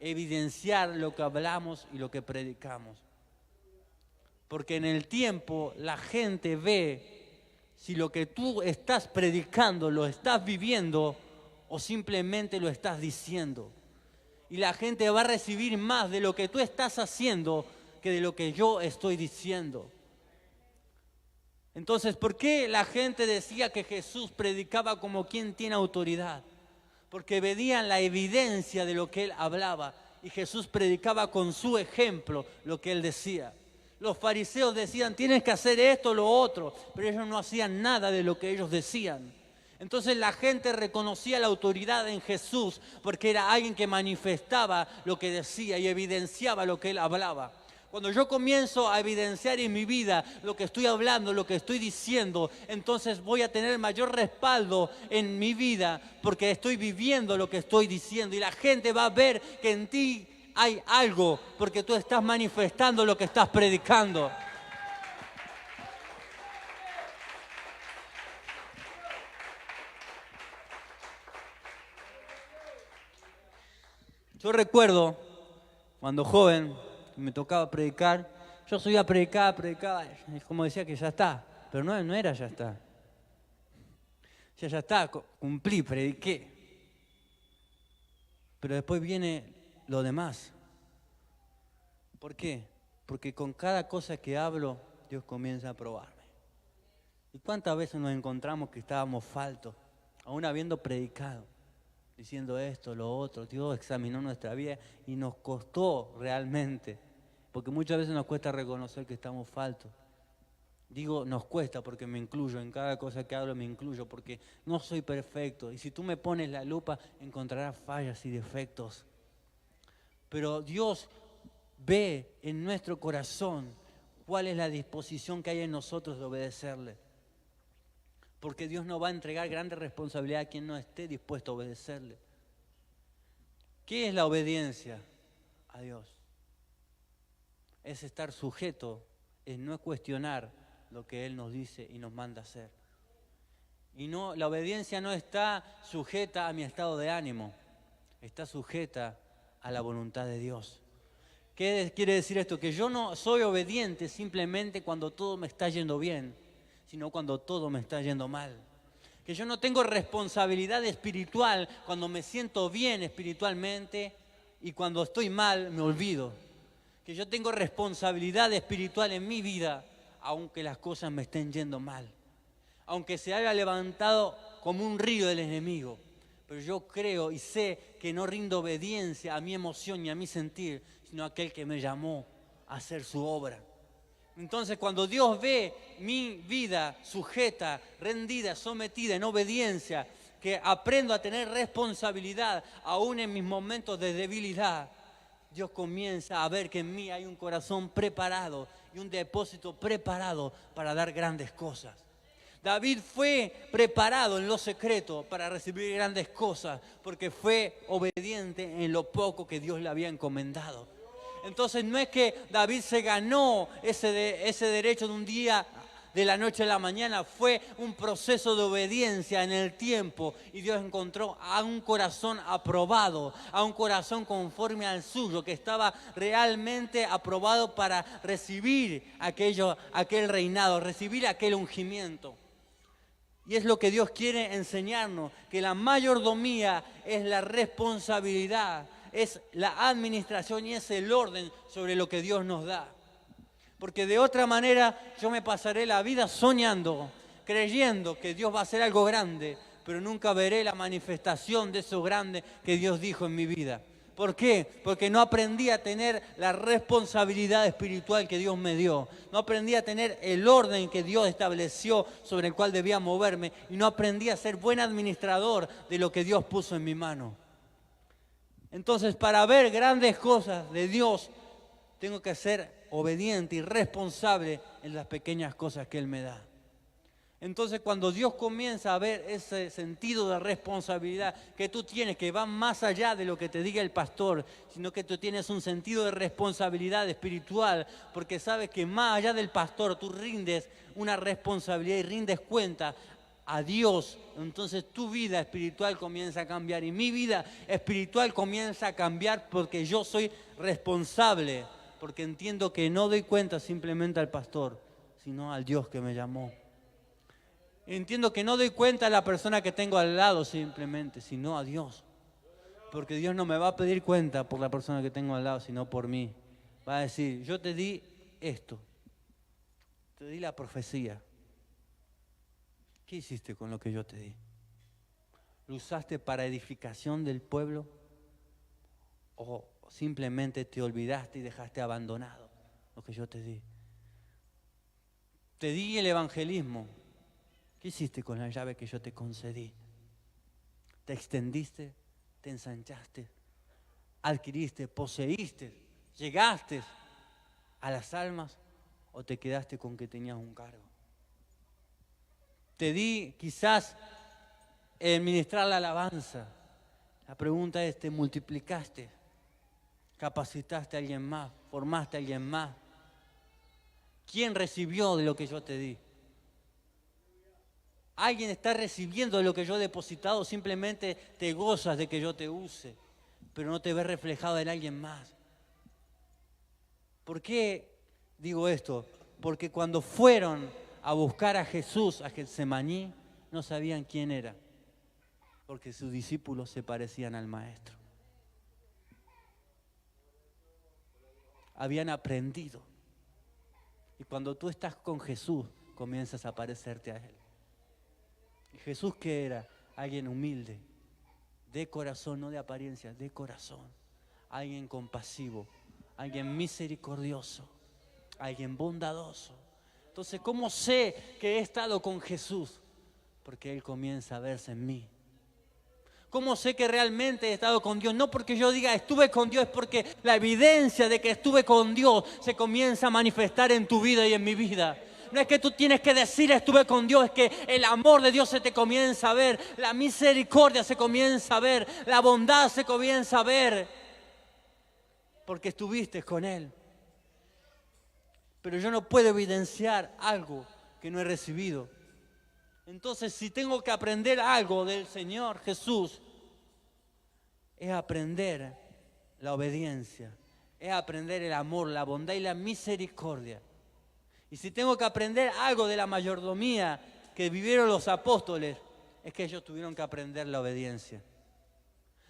evidenciar lo que hablamos y lo que predicamos. Porque en el tiempo la gente ve si lo que tú estás predicando lo estás viviendo o simplemente lo estás diciendo. Y la gente va a recibir más de lo que tú estás haciendo que de lo que yo estoy diciendo. Entonces, ¿por qué la gente decía que Jesús predicaba como quien tiene autoridad? Porque veían la evidencia de lo que él hablaba y Jesús predicaba con su ejemplo lo que él decía. Los fariseos decían, tienes que hacer esto o lo otro, pero ellos no hacían nada de lo que ellos decían. Entonces la gente reconocía la autoridad en Jesús porque era alguien que manifestaba lo que decía y evidenciaba lo que él hablaba. Cuando yo comienzo a evidenciar en mi vida lo que estoy hablando, lo que estoy diciendo, entonces voy a tener mayor respaldo en mi vida porque estoy viviendo lo que estoy diciendo y la gente va a ver que en ti hay algo porque tú estás manifestando lo que estás predicando. Yo recuerdo cuando joven me tocaba predicar, yo subía a predicar, como decía que ya está, pero no era ya está. Ya está, cumplí, prediqué. Pero después viene lo demás. ¿Por qué? Porque con cada cosa que hablo, Dios comienza a probarme. ¿Y cuántas veces nos encontramos que estábamos faltos, aún habiendo predicado, diciendo esto, lo otro? Dios examinó nuestra vida y nos costó realmente, porque muchas veces nos cuesta reconocer que estamos faltos. Digo, nos cuesta porque me incluyo, en cada cosa que hablo me incluyo, porque no soy perfecto. Y si tú me pones la lupa, encontrarás fallas y defectos. Pero Dios ve en nuestro corazón cuál es la disposición que hay en nosotros de obedecerle. Porque Dios no va a entregar grande responsabilidad a quien no esté dispuesto a obedecerle. ¿Qué es la obediencia a Dios? Es estar sujeto, es no cuestionar lo que Él nos dice y nos manda hacer. Y no, la obediencia no está sujeta a mi estado de ánimo, está sujeta a la voluntad de Dios. ¿Qué quiere decir esto? Que yo no soy obediente simplemente cuando todo me está yendo bien, sino cuando todo me está yendo mal. Que yo no tengo responsabilidad espiritual cuando me siento bien espiritualmente y cuando estoy mal me olvido. Que yo tengo responsabilidad espiritual en mi vida, aunque las cosas me estén yendo mal. Aunque se haya levantado como un río del enemigo. Pero yo creo y sé que no rindo obediencia a mi emoción y a mi sentir, sino a aquel que me llamó a hacer su obra. Entonces, cuando Dios ve mi vida sujeta, rendida, sometida, en obediencia, que aprendo a tener responsabilidad aún en mis momentos de debilidad, Dios comienza a ver que en mí hay un corazón preparado y un depósito preparado para dar grandes cosas. David fue preparado en lo secreto para recibir grandes cosas porque fue obediente en lo poco que Dios le había encomendado. Entonces no es que David se ganó ese derecho de un día, de la noche a la mañana, fue un proceso de obediencia en el tiempo y Dios encontró a un corazón aprobado, a un corazón conforme al suyo, que estaba realmente aprobado para recibir aquel reinado, recibir aquel ungimiento. Y es lo que Dios quiere enseñarnos, que la mayordomía es la responsabilidad, es la administración y es el orden sobre lo que Dios nos da. Porque de otra manera yo me pasaré la vida soñando, creyendo que Dios va a hacer algo grande, pero nunca veré la manifestación de eso grande que Dios dijo en mi vida. ¿Por qué? Porque no aprendí a tener la responsabilidad espiritual que Dios me dio. No aprendí a tener el orden que Dios estableció sobre el cual debía moverme. Y no aprendí a ser buen administrador de lo que Dios puso en mi mano. Entonces, para ver grandes cosas de Dios, tengo que ser obediente y responsable en las pequeñas cosas que Él me da. Entonces, cuando Dios comienza a ver ese sentido de responsabilidad que tú tienes, que va más allá de lo que te diga el pastor, sino que tú tienes un sentido de responsabilidad espiritual, porque sabes que más allá del pastor tú rindes una responsabilidad y rindes cuenta a Dios, entonces tu vida espiritual comienza a cambiar y mi vida espiritual comienza a cambiar porque yo soy responsable, porque entiendo que no doy cuenta simplemente al pastor, sino al Dios que me llamó. Entiendo que no doy cuenta a la persona que tengo al lado simplemente, sino a Dios. Porque Dios no me va a pedir cuenta por la persona que tengo al lado, sino por mí. Va a decir, yo te di esto, te di la profecía. ¿Qué hiciste con lo que yo te di? ¿Lo usaste para edificación del pueblo? ¿O simplemente te olvidaste y dejaste abandonado lo que yo te di? Te di el evangelismo. ¿Qué hiciste con la llave que yo te concedí? ¿Te extendiste? ¿Te ensanchaste? ¿Adquiriste? ¿Poseíste? ¿Llegaste a las almas? ¿O te quedaste con que tenías un cargo? Te di quizás ministrar la alabanza. La pregunta es, ¿te multiplicaste? ¿Capacitaste a alguien más? ¿Formaste a alguien más? ¿Quién recibió de lo que yo te di? ¿Alguien está recibiendo de lo que yo he depositado? Simplemente te gozas de que yo te use, pero no te ves reflejado en alguien más. ¿Por qué digo esto? Porque cuando fueron a buscar a Jesús a Getsemaní, no sabían quién era, porque sus discípulos se parecían al Maestro. Habían aprendido. Y cuando tú estás con Jesús, comienzas a parecerte a Él. ¿Y Jesús qué era? Alguien humilde, de corazón, no de apariencia, de corazón. Alguien compasivo, alguien misericordioso, alguien bondadoso. Entonces, ¿cómo sé que he estado con Jesús? Porque Él comienza a verse en mí. ¿Cómo sé que realmente he estado con Dios? No porque yo diga estuve con Dios, es porque la evidencia de que estuve con Dios se comienza a manifestar en tu vida y en mi vida. No es que tú tienes que decir estuve con Dios, es que el amor de Dios se te comienza a ver, la misericordia se comienza a ver, la bondad se comienza a ver, porque estuviste con Él. Pero yo no puedo evidenciar algo que no he recibido. Entonces, si tengo que aprender algo del Señor Jesús, es aprender la obediencia, es aprender el amor, la bondad y la misericordia. Y si tengo que aprender algo de la mayordomía que vivieron los apóstoles, es que ellos tuvieron que aprender la obediencia.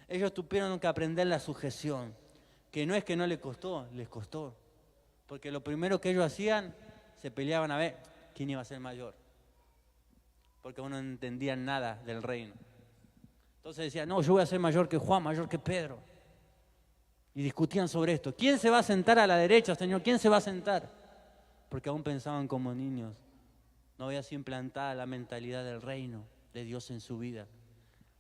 Ellos tuvieron que aprender la sujeción, que no es que no les costó, les costó. Porque lo primero que ellos hacían, se peleaban a ver quién iba a ser mayor. Porque no entendían nada del reino. Entonces decían, no, yo voy a ser mayor que Juan, mayor que Pedro. Y discutían sobre esto. ¿Quién se va a sentar a la derecha, Señor? ¿Quién se va a sentar? Porque aún pensaban como niños. No había sido implantada la mentalidad del reino de Dios en su vida.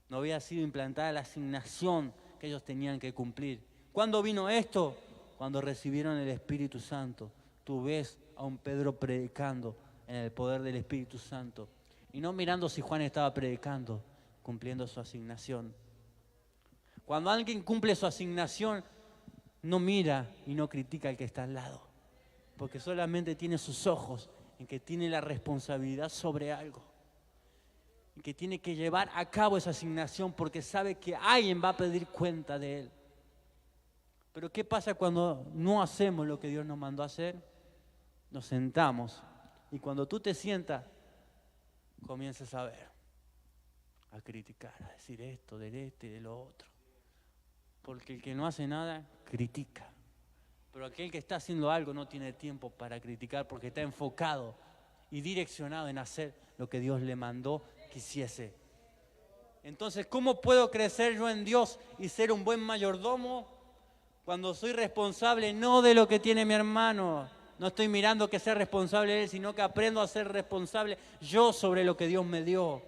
No había sido implantada la asignación que ellos tenían que cumplir. ¿Cuándo vino esto? Cuando recibieron el Espíritu Santo. Tú ves a un Pedro predicando en el poder del Espíritu Santo. Y no mirando si Juan estaba predicando, cumpliendo su asignación. Cuando alguien cumple su asignación, no mira y no critica al que está al lado. Porque solamente tiene sus ojos en que tiene la responsabilidad sobre algo. Y que tiene que llevar a cabo esa asignación porque sabe que alguien va a pedir cuenta de él. Pero ¿qué pasa cuando no hacemos lo que Dios nos mandó a hacer? Nos sentamos. Y cuando tú te sientas, comienzas a ver, a criticar, a decir esto, de este y de lo otro. Porque el que no hace nada, critica. Pero aquel que está haciendo algo no tiene tiempo para criticar porque está enfocado y direccionado en hacer lo que Dios le mandó que hiciese. Entonces, ¿cómo puedo crecer yo en Dios y ser un buen mayordomo cuando soy responsable no de lo que tiene mi hermano? No estoy mirando que sea responsable él, sino que aprendo a ser responsable yo sobre lo que Dios me dio.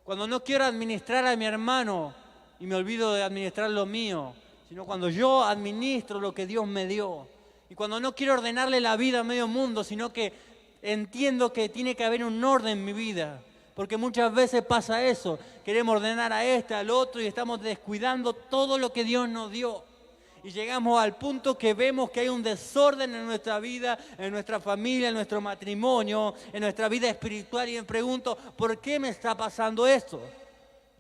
Cuando no quiero administrar a mi hermano y me olvido de administrar lo mío, sino cuando yo administro lo que Dios me dio. Y cuando no quiero ordenarle la vida a medio mundo, sino que entiendo que tiene que haber un orden en mi vida. Porque muchas veces pasa eso, queremos ordenar a este, al otro y estamos descuidando todo lo que Dios nos dio. Y llegamos al punto que vemos que hay un desorden en nuestra vida, en nuestra familia, en nuestro matrimonio, en nuestra vida espiritual. Y me pregunto, ¿por qué me está pasando esto?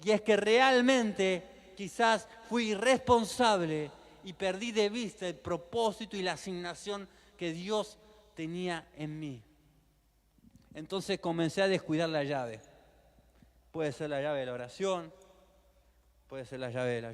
Y es que realmente quizás fui irresponsable y perdí de vista el propósito y la asignación que Dios tenía en mí. Entonces comencé a descuidar la llave. Puede ser la llave de la oración, puede ser la llave de la